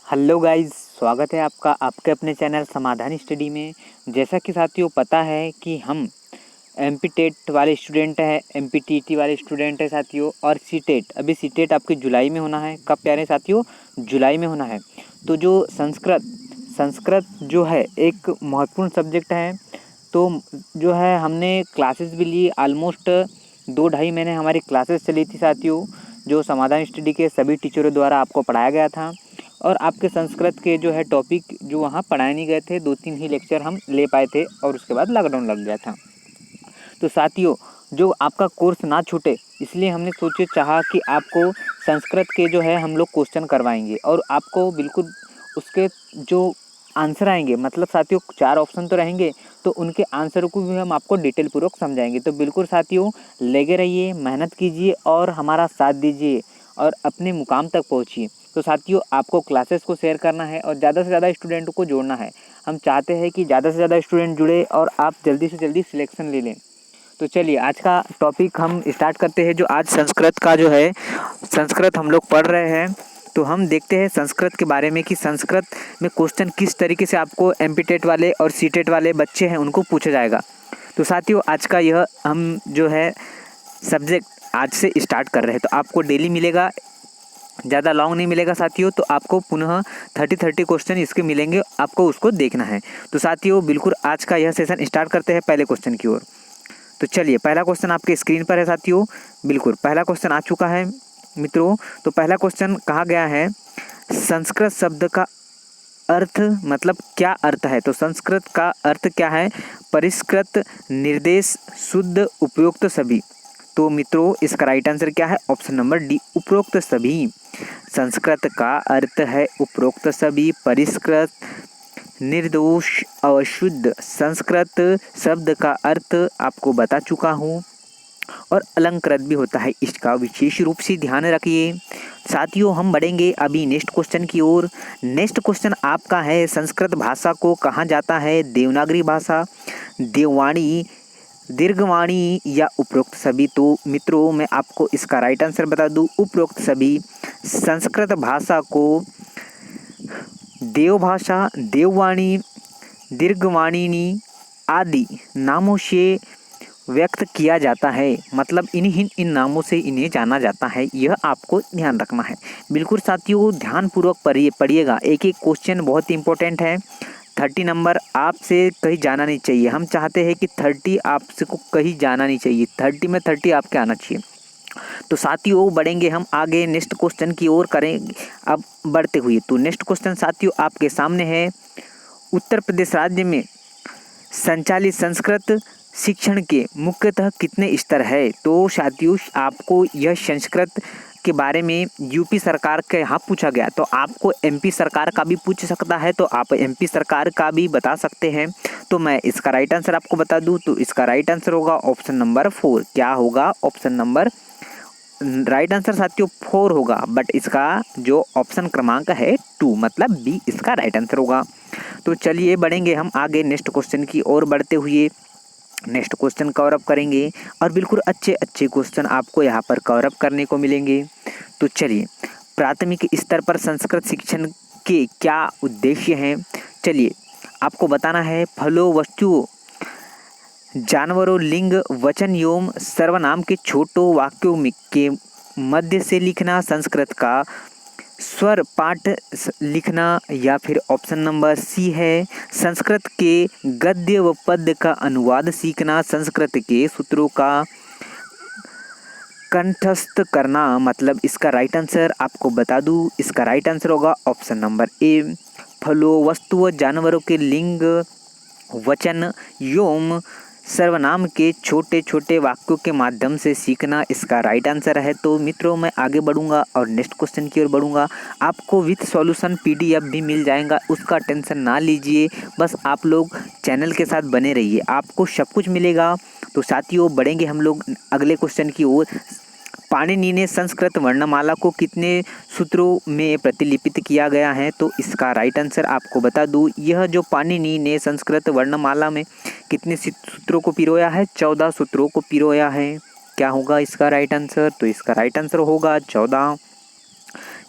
Hello guys, स्वागत है आपका आपके अपने चैनल समाधान स्टडी में। जैसा कि साथियों पता है कि हम एमपी टेट वाले स्टूडेंट हैं, एमपी टीटी वाले स्टूडेंट हैं साथियों। और सी टेट, अभी सी टेट आपके जुलाई में होना है। कब प्यारे साथियों? जुलाई में होना है। तो जो संस्कृत जो है एक महत्वपूर्ण सब्जेक्ट है। तो जो है हमने क्लासेस भी ली, ऑलमोस्ट 2-2.5 महीने हमारी क्लासेस चली थी साथियों, जो समाधान स्टडी के सभी टीचरों द्वारा आपको पढ़ाया गया था। और आपके संस्कृत के जो है टॉपिक जो वहाँ पढ़ाए नहीं गए थे, 2-3 ही लेक्चर हम ले पाए थे और उसके बाद लॉकडाउन लग गया था। तो साथियों, जो आपका कोर्स ना छूटे इसलिए हमने चाहा कि आपको संस्कृत के जो है हम लोग क्वेश्चन करवाएंगे और आपको बिल्कुल उसके जो आंसर आएंगे, मतलब साथियों 4 ऑप्शन तो रहेंगे, तो उनके आंसर को भी हम आपको डिटेल पूर्वक समझाएंगे। तो बिल्कुल साथियों लगे रहिए, मेहनत कीजिए और हमारा साथ दीजिए और अपने मुकाम तक पहुँचिए। तो साथियों आपको क्लासेस को शेयर करना है और ज़्यादा से ज़्यादा स्टूडेंट को जोड़ना है। हम चाहते हैं कि ज़्यादा से ज़्यादा स्टूडेंट जुड़े और आप जल्दी से जल्दी सिलेक्शन ले लें। तो चलिए आज का टॉपिक हम स्टार्ट करते हैं। जो आज संस्कृत का जो है, संस्कृत हम लोग पढ़ रहे हैं, तो हम देखते हैं संस्कृत के बारे में कि संस्कृत में क्वेश्चन किस तरीके से आपको एमपी टेट वाले और सी टेट वाले बच्चे हैं उनको पूछा जाएगा। तो साथियों आज का यह हम जो है सब्जेक्ट आज से स्टार्ट कर रहे हैं। तो आपको डेली मिलेगा, ज़्यादा लॉन्ग नहीं मिलेगा साथियों। तो आपको पुनः 30 क्वेश्चन इसके मिलेंगे, आपको उसको देखना है। तो साथियों बिल्कुल आज का यह सेशन स्टार्ट करते हैं पहले क्वेश्चन की ओर। तो चलिए पहला क्वेश्चन आपके स्क्रीन पर है साथियों। बिल्कुल पहला क्वेश्चन आ चुका है मित्रों। तो पहला क्वेश्चन कहा गया है, संस्कृत शब्द का अर्थ, मतलब क्या अर्थ है। तो संस्कृत का अर्थ क्या है? परिष्कृत, निर्देश, शुद्ध, उपरोक्त सभी। तो मित्रों इसका राइट आंसर क्या है? ऑप्शन नंबर डी, उपरोक्त सभी। संस्कृत का अर्थ है उपरोक्त सभी, परिष्कृत, निर्दोष, अशुद्ध। संस्कृत शब्द का अर्थ आपको बता चुका हूँ और अलंकृत भी होता है, इसका विशेष रूप से ध्यान रखिए। साथियों हम बढ़ेंगे अभी नेक्स्ट क्वेश्चन की ओर। नेक्स्ट क्वेश्चन आपका है, संस्कृत भाषा को कहा जाता है देवनागरी भाषा, देववाणी, दीर्घवाणी या उपरोक्त सभी। तो मित्रों मैं आपको इसका राइट आंसर बता दूं, उपरोक्त सभी। संस्कृत भाषा को देवभाषा, देववाणी, दीर्घवाणिनी आदि नामों से व्यक्त किया जाता है, मतलब इन नामों से इन्हें जाना जाता है। यह आपको ध्यान रखना है। बिल्कुल साथियों ध्यानपूर्वक पढ़िएगा, एक एक क्वेश्चन बहुत इंपॉर्टेंट है। 30 नंबर आपसे कहीं जाना नहीं चाहिए। हम चाहते हैं कि 30 आपसे को कहीं जाना नहीं चाहिए, 30 में 30 आपके आना चाहिए। तो साथियों बढ़ेंगे हम आगे नेक्स्ट क्वेश्चन की ओर करें अब बढ़ते हुए। तो नेक्स्ट क्वेश्चन साथियों आपके सामने है, उत्तर प्रदेश राज्य में संचालित संस्कृत शिक्षण के मुख्यतः कितने स्तर है। तो साथियों आपको यह संस्कृत के बारे में यूपी सरकार के यहाँ पूछा गया, तो आपको एमपी सरकार का भी पूछ सकता है, तो आप एमपी सरकार का भी बता सकते हैं। तो मैं इसका राइट आंसर आपको बता दूं, तो इसका राइट आंसर होगा ऑप्शन नंबर 4। क्या होगा? ऑप्शन नंबर राइट आंसर साथियों 4 होगा, बट इसका जो ऑप्शन क्रमांक है 2, मतलब बी इसका राइट आंसर होगा। तो चलिए बढ़ेंगे हम आगे नेक्स्ट क्वेश्चन की ओर बढ़ते हुए। नेक्स्ट क्वेश्चन कवर अप करेंगे और बिल्कुल अच्छे अच्छे क्वेश्चन आपको यहाँ पर कवर अप करने को मिलेंगे। तो चलिए प्राथमिक स्तर पर संस्कृत शिक्षण के क्या उद्देश्य हैं। चलिए आपको बताना है, फलों, वस्तुओं, जानवरों, लिंग, वचन एवं सर्वनाम के छोटों वाक्यों के मध्य से लिखना, संस्कृत का स्वर पाठ लिखना, या फिर ऑप्शन नंबर सी है संस्कृत के गद्य व पद्य का अनुवाद सीखना, संस्कृत के सूत्रों का कंठस्थ करना। मतलब इसका राइट आंसर आपको बता दूं, इसका राइट आंसर होगा ऑप्शन नंबर ए, फलों, वस्तुओं, जानवरों के लिंग, वचन एवं सर्वनाम के छोटे छोटे वाक्यों के माध्यम से सीखना, इसका राइट आंसर है। तो मित्रों मैं आगे बढ़ूंगा और नेक्स्ट क्वेश्चन की ओर बढ़ूंगा। आपको विथ सॉल्यूशन पीडीएफ भी मिल जाएगा, उसका टेंशन ना लीजिए, बस आप लोग चैनल के साथ बने रहिए, आपको सब कुछ मिलेगा। तो साथियों बढ़ेंगे हम लोग अगले क्वेश्चन की ओर। पाणिनि ने संस्कृत वर्णमाला को कितने सूत्रों में प्रतिलिपित किया गया है। तो इसका राइट आंसर आपको बता दूं, यह जो पाणिनि ने संस्कृत वर्णमाला में कितने सूत्रों को पिरोया है? 14 सूत्रों को पिरोया है। क्या होगा इसका राइट आंसर? तो इसका राइट आंसर होगा 14।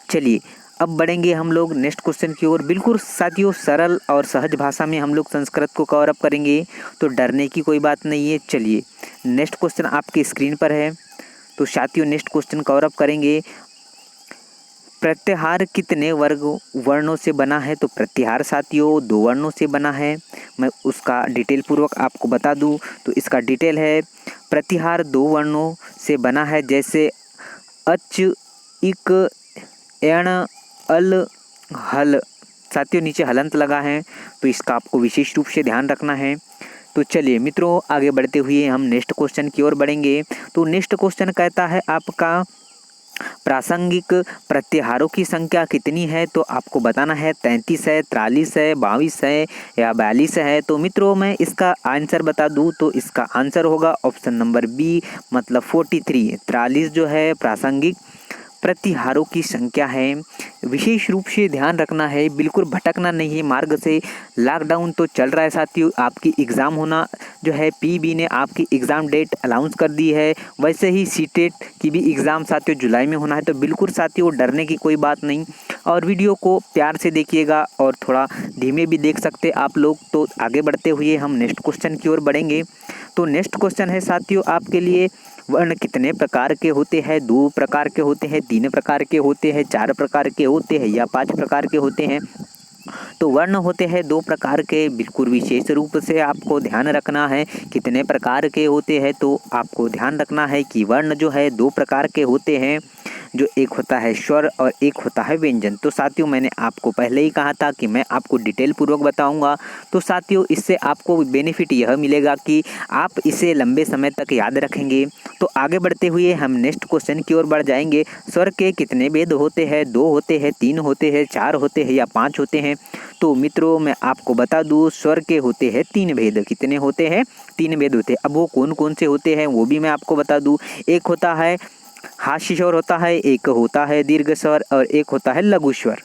चलिए अब बढ़ेंगे हम लोग नेक्स्ट क्वेश्चन की ओर। बिल्कुल साथियों सरल और सहज भाषा में हम लोग संस्कृत को कवर अप करेंगे, तो डरने की कोई बात नहीं है। चलिए नेक्स्ट क्वेश्चन आपकी स्क्रीन पर है, तो साथियों नेक्स्ट क्वेश्चन कवर अप करेंगे। प्रत्याहार कितने वर्ग वर्णों से बना है? तो प्रत्याहार साथियों 2 वर्णों से बना है। मैं उसका डिटेल पूर्वक आपको बता दूं तो इसका डिटेल है, प्रत्याहार 2 वर्णों से बना है, जैसे अच, इक, एण, अल, हल। साथियों नीचे हलंत लगा है, तो इसका आपको विशेष रूप से ध्यान रखना है। तो चलिए मित्रों आगे बढ़ते हुए हम नेक्स्ट क्वेश्चन की ओर बढ़ेंगे। तो नेक्स्ट क्वेश्चन कहता है आपका प्रासंगिक प्रत्याहारों की संख्या कितनी है? तो आपको बताना है 33 है, 43 है, 22 है या 42 है। तो मित्रों मैं इसका आंसर बता दूं तो इसका आंसर होगा ऑप्शन नंबर बी, मतलब 43। 43 जो है प्रासंगिक प्रत्याहारों की संख्या है। विशेष रूप से ध्यान रखना है, बिल्कुल भटकना नहीं है मार्ग से। लॉकडाउन तो चल रहा है साथियों, आपकी एग्ज़ाम होना जो है, पीबी ने आपकी एग्ज़ाम डेट अनाउंस कर दी है। वैसे ही सीटेट की भी एग्ज़ाम साथियों जुलाई में होना है। तो बिल्कुल साथियों डरने की कोई बात नहीं, और वीडियो को प्यार से देखिएगा और थोड़ा धीमे भी देख सकते आप लोग। तो आगे बढ़ते हुए हम नेक्स्ट क्वेश्चन की ओर बढ़ेंगे। तो नेक्स्ट क्वेश्चन है साथियों आपके लिए, वर्ण कितने प्रकार के होते हैं? 2 प्रकार के होते हैं, 3 प्रकार के होते हैं, 4 प्रकार के होते हैं या 5 प्रकार के होते हैं? तो वर्ण होते हैं 2 प्रकार के। बिल्कुल विशेष रूप से आपको ध्यान रखना है कितने प्रकार के होते हैं। तो आपको ध्यान रखना है कि वर्ण जो है 2 प्रकार के होते हैं, जो एक होता है स्वर और एक होता है व्यंजन। तो साथियों मैंने आपको पहले ही कहा था कि मैं आपको डिटेल पूर्वक बताऊंगा। तो साथियों इससे आपको बेनिफिट यह मिलेगा कि आप इसे लंबे समय तक याद रखेंगे। तो आगे बढ़ते हुए हम नेक्स्ट क्वेश्चन की ओर बढ़ जाएंगे। स्वर के कितने भेद होते हैं? 2 होते हैं, 3 होते हैं, 4 होते हैं या 5 होते हैं? तो मित्रों मैं आपको बता दूं स्वर के होते हैं 3 भेद। कितने होते हैं? 3 भेद होते हैं। अब वो कौन कौन से होते हैं वो भी मैं आपको बता दूं। एक होता है हास्य स्वर होता है, एक होता है दीर्घ स्वर और एक होता है लघु स्वर।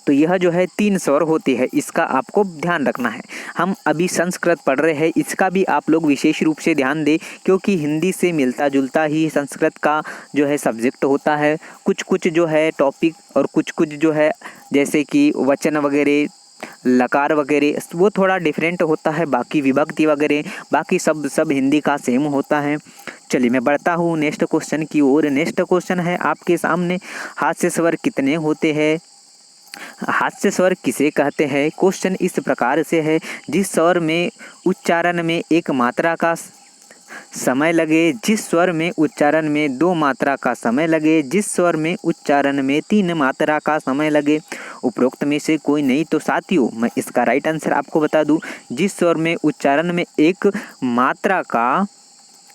तो यह जो है 3 स्वर होते हैं, इसका आपको ध्यान रखना है। हम अभी संस्कृत पढ़ रहे हैं, इसका भी आप लोग विशेष रूप से ध्यान दें, क्योंकि हिंदी से मिलता जुलता ही संस्कृत का जो है सब्जेक्ट होता है। कुछ कुछ जो है टॉपिक और कुछ कुछ जो है जैसे कि वचन वगैरह, लकार वगैरह, वो थोड़ा डिफरेंट होता है। बाकी विभक्ति वगैरह बाकी सब हिंदी का सेम होता है। चलिए मैं बढ़ता हूँ नेक्स्ट क्वेश्चन की ओर। नेक्स्ट क्वेश्चन है आपके सामने, हास्य स्वर कितने होते हैं? हास्य स्वर किसे कहते हैं? क्वेश्चन इस प्रकार से है, जिस स्वर में उच्चारण में एक मात्रा का समय लगे, जिस स्वर में उच्चारण में 2 मात्रा का समय लगे, जिस स्वर में उच्चारण में 3 मात्रा का समय लगे। उपरोक्त में से कोई नहीं। तो साथियों मैं इसका राइट आंसर आपको बता दूं, जिस स्वर में उच्चारण में 1 मात्रा का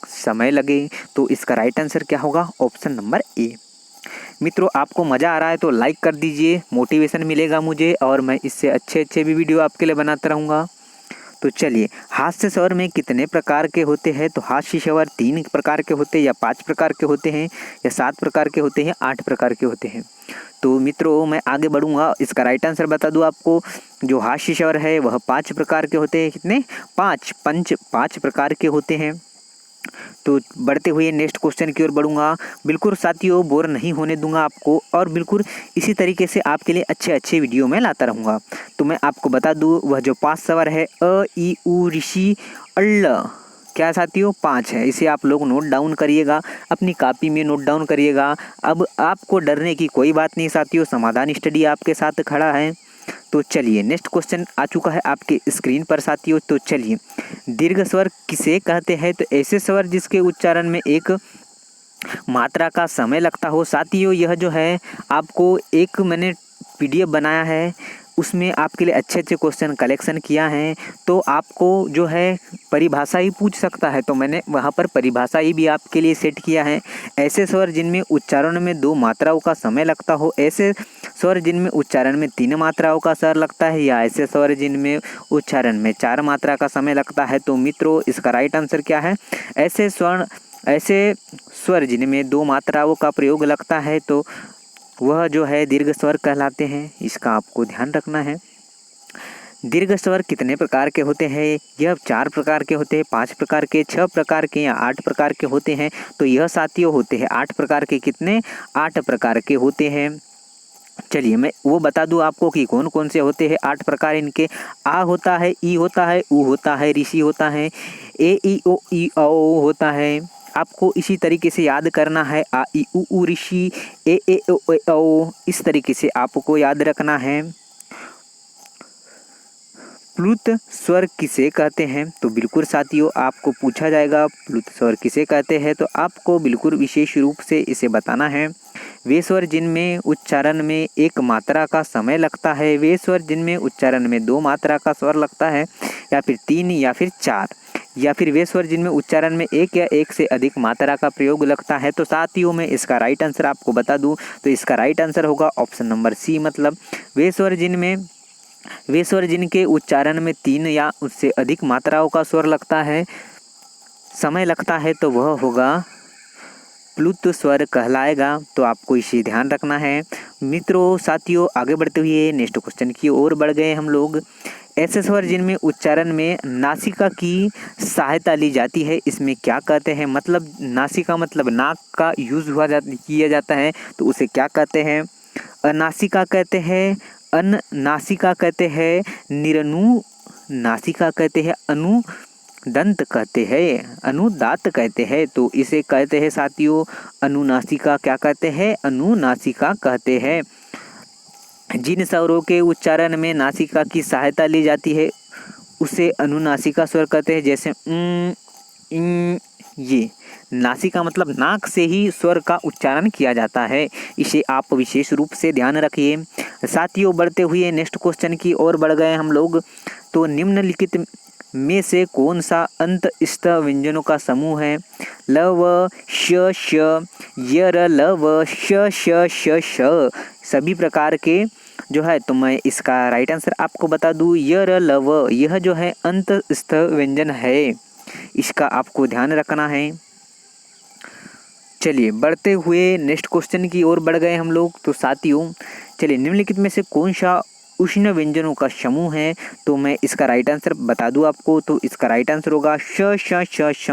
समय लगे। तो इसका राइट आंसर क्या होगा? Option number A. मित्रों आपको मज़ा आ रहा है तो लाइक कर दीजिए, मोटिवेशन मिलेगा मुझे और मैं इससे अच्छे भी वीडियो आपके लिए बनाता रहूँगा। तो चलिए हास्य स्वर में कितने प्रकार के होते हैं? तो हास्य स्वर 3 प्रकार के होते हैं या 5 प्रकार के होते हैं या 7 प्रकार के होते हैं, 8 प्रकार के होते हैं? तो मित्रों मैं आगे बढ़ूंगा, इसका राइट आंसर बता दूं आपको। जो हास्य स्वर है वह 5 प्रकार के होते हैं। कितने? 5 प्रकार के होते हैं। तो बढ़ते हुए नेक्स्ट क्वेश्चन की ओर बढ़ूंगा। बिल्कुल साथियों बोर नहीं होने दूंगा आपको, और बिल्कुल इसी तरीके से आपके लिए अच्छे वीडियो में लाता रहूँगा। तो मैं आपको बता दूं वह जो 5 स्वर है अ, ई, उ, ऋषि, अल्ल, क्या साथियों 5 है। इसे आप लोग नोट डाउन करिएगा, अपनी कॉपी में नोट डाउन करिएगा। अब आपको डरने की कोई बात नहीं साथियों, समाधान स्टडी आपके साथ खड़ा है। तो चलिए नेक्स्ट क्वेश्चन आ चुका है आपके स्क्रीन पर साथियों। तो चलिए दीर्घ स्वर किसे कहते हैं? तो ऐसे स्वर जिसके उच्चारण में 1 मात्रा का समय लगता हो। साथियों यह जो है आपको एक मैंने PDF बनाया है, उसमें आपके लिए अच्छे क्वेश्चन कलेक्शन किया है। तो आपको जो है परिभाषा ही पूछ सकता है, तो मैंने वहाँ पर परिभाषा ही भी आपके लिए सेट किया है। ऐसे स्वर जिनमें उच्चारण में 2 मात्राओं का समय लगता हो, ऐसे स्वर जिनमें उच्चारण में 3 मात्राओं का स्वर लगता है, या ऐसे स्वर जिनमें उच्चारण में 4 मात्रा का समय लगता है। तो मित्रों इसका राइट आंसर क्या है? ऐसे स्वर जिनमें 2 मात्राओं का प्रयोग लगता है तो वह जो है दीर्घ स्वर कहलाते हैं। इसका आपको ध्यान रखना है। दीर्घ स्वर कितने प्रकार के होते हैं? यह 4 प्रकार के होते हैं, 5 प्रकार के, 6 प्रकार के या 8 प्रकार के होते हैं। तो यह साथियों होते हैं 8 प्रकार के। कितने? 8 प्रकार के होते हैं। चलिए मैं वो बता दूं आपको कि कौन कौन से होते हैं। 8 प्रकार इनके। आ होता है, ई होता है, उ होता है, ऋषि होता है, ए ई ओ ई औ होता है। आपको इसी तरीके से याद करना है। आ ई उ ऋषि, ए ओ औ, इस तरीके से आपको याद रखना है। प्लुत स्वर किसे कहते हैं? तो बिल्कुल साथियों आपको पूछा जाएगा प्लुत स्वर किसे कहते हैं, तो आपको बिल्कुल विशेष रूप से इसे बताना है। वे स्वर जिनमें उच्चारण में एक मात्रा का समय लगता है, वे स्वर जिनमें उच्चारण में 2 मात्रा का स्वर लगता है, या फिर 3 या फिर 4, या फिर वे स्वर जिनमें उच्चारण में एक या एक से अधिक मात्रा का प्रयोग लगता है। तो साथियों मैं इसका राइट आंसर आपको बता दूं, तो इसका राइट आंसर होगा ऑप्शन नंबर सी, मतलब वे स्वर जिनके उच्चारण में 3 या उससे अधिक मात्राओं का स्वर लगता है, समय लगता है, तो वह होगा प्लुत स्वर कहलाएगा। तो आपको इसे ध्यान रखना है। मित्रों साथियों आगे बढ़ते हुए नेक्स्ट क्वेश्चन की ओर बढ़ गए हम लोग। ऐसे स्वर जिनमें उच्चारण में नासिका की सहायता ली जाती है, इसमें क्या कहते हैं? मतलब नासिका मतलब नाक का यूज किया जाता है, तो उसे क्या कहते हैं? अनासिका कहते हैं, अननासिका कहते हैं, निरनु नासिका कहते हैं, अनुदंत कहते हैं, अनुदात कहते हैं। तो इसे कहते हैं साथियों अनुनासिका। क्या कहते हैं? अनुनासिका कहते हैं। जिन स्वरों के उच्चारण में नासिका की सहायता ली जाती है उसे अनुनासिका स्वर कहते हैं। जैसे ये नासिका मतलब नाक से ही स्वर का उच्चारण किया जाता है, इसे आप विशेष रूप से ध्यान रखिए। साथियों बढ़ते हुए नेक्स्ट क्वेश्चन की ओर बढ़ गए हम लोग। तो निम्नलिखित में से कौन सा अंत स्थ व्यंजनों का समूह है? ल व श श, य र ल व श श श श, सभी प्रकार के जो है, तो मैं इसका राइट आंसर आपको बता दूं, य र ल व, यह जो है अंत स्थ व्यंजन है, इसका आपको ध्यान रखना है। चलिए बढ़ते हुए नेक्स्ट क्वेश्चन की ओर बढ़ गए हम लोग। तो साथियों चलिए निम्नलिखित में से कौन सा उष्ण व्यंजनों का समूह है? तो मैं इसका राइट आंसर बता दूं आपको, तो इसका राइट आंसर होगा श श श श,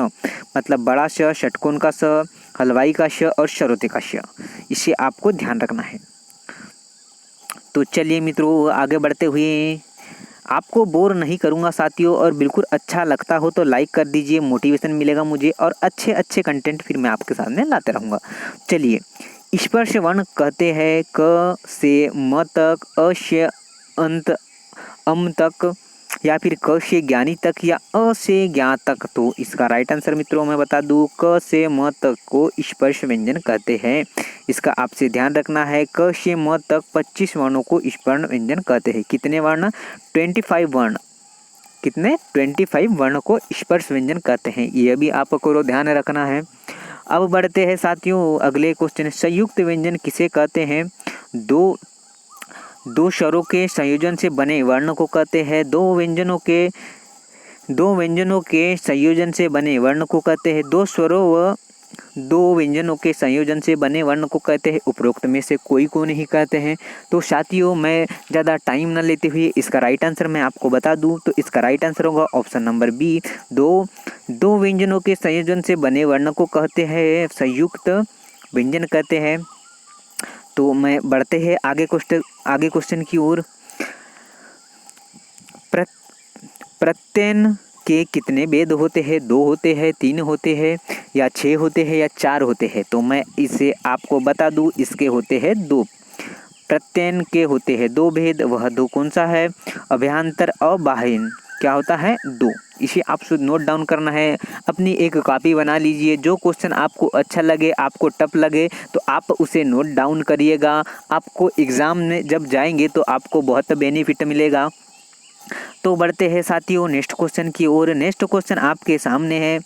मतलब बड़ा श, षटकोण का स, हलवाई का श और शरोते का श, इसे आपको ध्यान रखना है। तो चलिए मित्रों आगे बढ़ते हुए, आपको बोर नहीं करूंगा साथियों, और बिल्कुल अच्छा लगता हो तो लाइक कर दीजिए, मोटिवेशन मिलेगा मुझे, और अच्छे अच्छे कंटेंट फिर मैं आपके सामने लाते रहूँगा। चलिए स्पर्श वर्ण कहते हैं क से म तक, अ से अंत अम तक, या फिर क से ज्ञानी तक, या अ से ज्ञा तक। तो इसका राइट आंसर मित्रों मैं बता दूं, क से म तक को स्पर्श व्यंजन कहते हैं। इसका आपसे ध्यान रखना है। क से म तक 25 वर्णों को स्पर्श व्यंजन कहते हैं। कितने वर्ण? 25 वर्ण। कितने? 25 वर्ण को स्पर्श व्यंजन कहते हैं, यह भी आपको ध्यान रखना है। अब बढ़ते हैं साथियों अगले क्वेश्चन। संयुक्त व्यंजन किसे कहते हैं? दो स्वरों के संयोजन से बने वर्ण को कहते हैं। दो व्यंजनों के संयोजन से बने वर्ण को कहते हैं। दो स्वरों व दो व्यंजनों के संयोजन से बने वर्ण को कहते हैं। उपरोक्त में से कोई को नहीं कहते हैं। तो साथियों मैं ज़्यादा टाइम न लेते हुए इसका राइट आंसर मैं आपको बता दूं, तो इसका राइट आंसर होगा ऑप्शन नंबर बी, दो व्यंजनों के संयोजन से बने वर्ण को कहते हैं संयुक्त व्यंजन कहते हैं। तो मैं बढ़ते हैं आगे क्वेश्चन की ओर। प्रत्यय के कितने भेद होते हैं? 2 होते हैं, 3 होते हैं, या 6 होते हैं, या 4 होते हैं? तो मैं इसे आपको बता दूं, इसके होते हैं 2। प्रत्यय के होते हैं 2 भेद, वह 2 कौन सा है? अभ्यंतर और बाह्य। क्या होता है? 2। इसे आप नोट डाउन करना है, अपनी एक कॉपी बना लीजिए। जो क्वेश्चन आपको अच्छा लगे, आपको टफ लगे, तो आप उसे नोट डाउन करिएगा। आपको एग्ज़ाम में जब जाएंगे तो आपको बहुत बेनिफिट मिलेगा। तो बढ़ते हैं साथियों नेक्स्ट क्वेश्चन की ओर। नेक्स्ट क्वेश्चन आपके सामने है,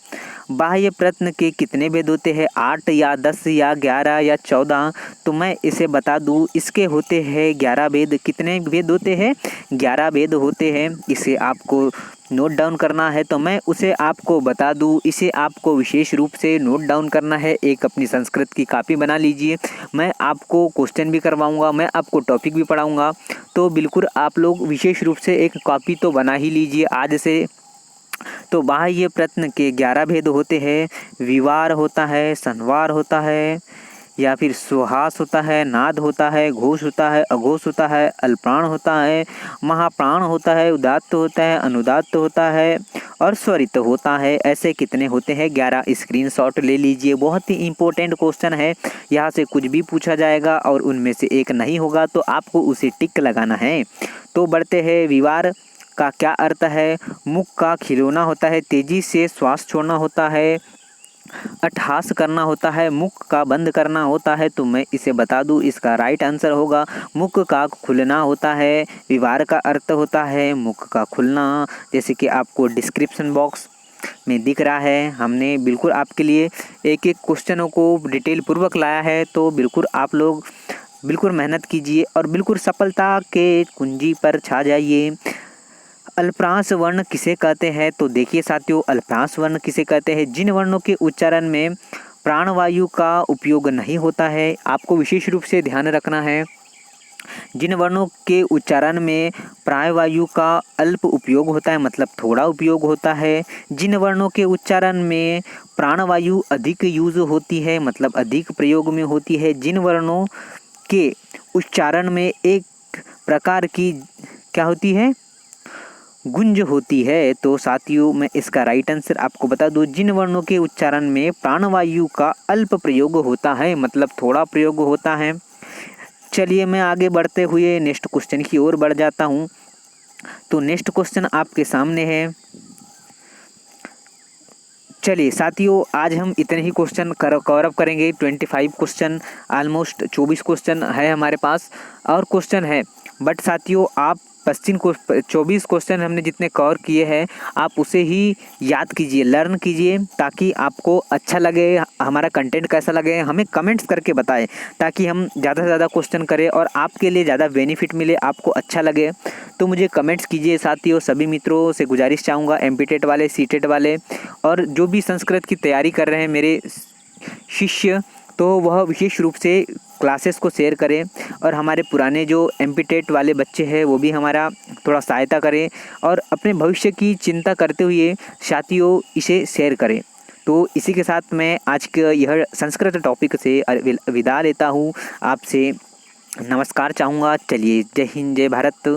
बाह्य प्रश्न के कितने भेद होते हैं? 8 या 10 या 11 या 14? तो मैं इसे बता दूं, इसके होते हैं 11 भेद। कितने भेद होते हैं? 11 भेद होते हैं। इसे आपको नोट डाउन करना है, तो मैं उसे आपको बता दूं, इसे आपको विशेष रूप से नोट डाउन करना है। एक अपनी संस्कृत की कॉपी बना लीजिए, मैं आपको क्वेश्चन भी करवाऊंगा, मैं आपको टॉपिक भी पढ़ाऊंगा। तो बिल्कुल आप लोग विशेष रूप से एक कॉपी तो बना ही लीजिए आज से। तो बाह्य प्रश्न के 11 भेद होते हैं। विवार होता है, संवार होता है, या फिर सुहास होता है, नाद होता है, घोष होता है, अघोष होता है, अल्प्राण होता है, महाप्राण होता है, उदात्त होता है, अनुदात्त होता है और स्वरित होता है। ऐसे कितने होते हैं? 11 स्क्रीनशॉट ले लीजिए। बहुत ही इंपॉर्टेंट क्वेश्चन है, यहाँ से कुछ भी पूछा जाएगा और उनमें से एक नहीं होगा तो आपको उसे टिक लगाना है। तो बढ़ते हैं। विवार का क्या अर्थ है? मुख का खिलौना होता है, तेजी से श्वास छोड़ना होता है, अट्टहास करना होता है, मुख का बंद करना होता है। तो मैं इसे बता दूं, इसका राइट आंसर होगा मुख का खुलना होता है। विवार का अर्थ होता है मुख का खुलना, जैसे कि आपको डिस्क्रिप्शन बॉक्स में दिख रहा है। हमने बिल्कुल आपके लिए एक एक क्वेश्चनों को डिटेल पूर्वक लाया है, तो बिल्कुल आप लोग बिल्कुल मेहनत कीजिए और बिल्कुल सफलता के कुंजी पर छा जाइए। अल्पभ्रांश वर्ण किसे कहते हैं? तो देखिए साथियों, अल्पभ्रांश वर्ण किसे कहते हैं? जिन वर्णों के उच्चारण में प्राणवायु का उपयोग नहीं होता है। आपको विशेष रूप से ध्यान रखना है, जिन वर्णों के उच्चारण में प्राणवायु का अल्प उपयोग होता है, मतलब थोड़ा उपयोग होता है। जिन वर्णों के उच्चारण में प्राणवायु अधिक यूज होती है, मतलब अधिक प्रयोग में होती है। जिन वर्णों के उच्चारण में एक प्रकार की क्या होती है? गुंज होती है। तो साथियों, मैं इसका राइट आंसर आपको बता दूं, जिन वर्णों के उच्चारण में प्राणवायु का अल्प प्रयोग होता है, मतलब थोड़ा प्रयोग होता है। चलिए मैं आगे बढ़ते हुए नेक्स्ट क्वेश्चन की ओर बढ़ जाता हूं। तो नेक्स्ट क्वेश्चन आपके सामने है। चलिए साथियों, आज हम इतने ही क्वेश्चन कवर अप करेंगे। 25 क्वेश्चन, ऑलमोस्ट 24 क्वेश्चन है हमारे पास और क्वेश्चन है। बट साथियों, आप 24 क्वेश्चन हमने जितने कवर किए हैं, आप उसे ही याद कीजिए, लर्न कीजिए, ताकि आपको अच्छा लगे। हमारा कंटेंट कैसा लगे हमें कमेंट्स करके बताएं, ताकि हम ज़्यादा से ज़्यादा क्वेश्चन करें और आपके लिए ज़्यादा बेनिफिट मिले, आपको अच्छा लगे। तो मुझे कमेंट्स कीजिए साथियों। सभी मित्रों से गुजारिश चाहूँगा, एमपीटेट वाले, सीटेट वाले और जो भी संस्कृत की तैयारी कर रहे हैं मेरे शिष्य, तो वह विशेष रूप से क्लासेस को शेयर करें और हमारे पुराने जो एमपीटेट वाले बच्चे हैं वो भी हमारा थोड़ा सहायता करें और अपने भविष्य की चिंता करते हुए साथियों इसे शेयर करें। तो इसी के साथ मैं आज के यह संस्कृत टॉपिक से विदा लेता हूँ, आपसे नमस्कार चाहूँगा। चलिए, जय हिंद, जय भारत।